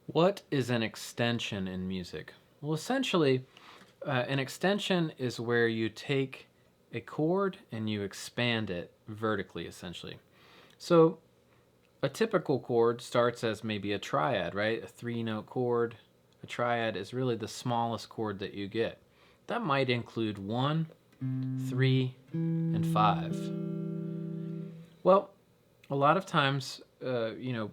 What is an extension in music? Well, essentially, an extension is where you take a chord and you expand it vertically, essentially. So, a typical chord starts as maybe a triad, right? A three-note chord. A triad is really the smallest chord that you get. That might include 1, 3, and 5. Well, a lot of times,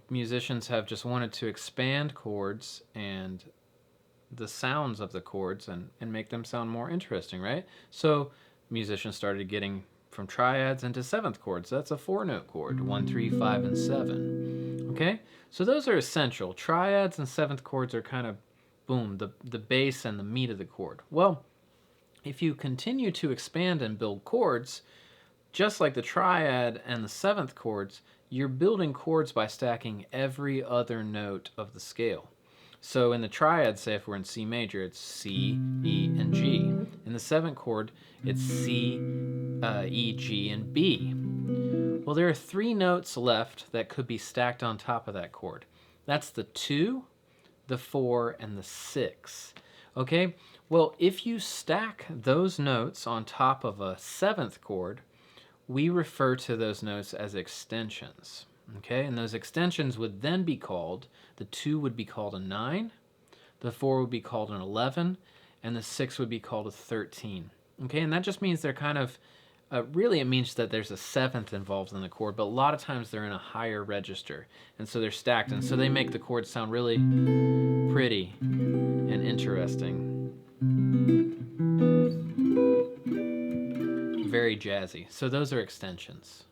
musicians have just wanted to expand chords and the sounds of the chords and make them sound more interesting, right? So musicians started getting from triads into seventh chords. That's a four-note chord, 1, 3, 5, and 7. Okay? So those are essential. Triads and seventh chords are kind of, boom, the base and the meat of the chord. Well, if you continue to expand and build chords, just like the triad and the seventh chords, you're building chords by stacking every other note of the scale. So in the triad, say if we're in C major, it's C, E, and G. In the seventh chord, it's C, E, G, and B. Well, there are three notes left that could be stacked on top of that chord. That's the 2, the 4, and the 6. Okay? Well, if you stack those notes on top of a seventh chord, we refer to those notes as extensions. Okay, and those extensions would then be called, the 2 would be called a 9, the 4 would be called an 11, and the 6 would be called a 13. Okay, and that just means they're kind of, really it means that there's a seventh involved in the chord, but a lot of times they're in a higher register, and so they're stacked, and so they make the chord sound really pretty and interesting. Very jazzy. So those are extensions.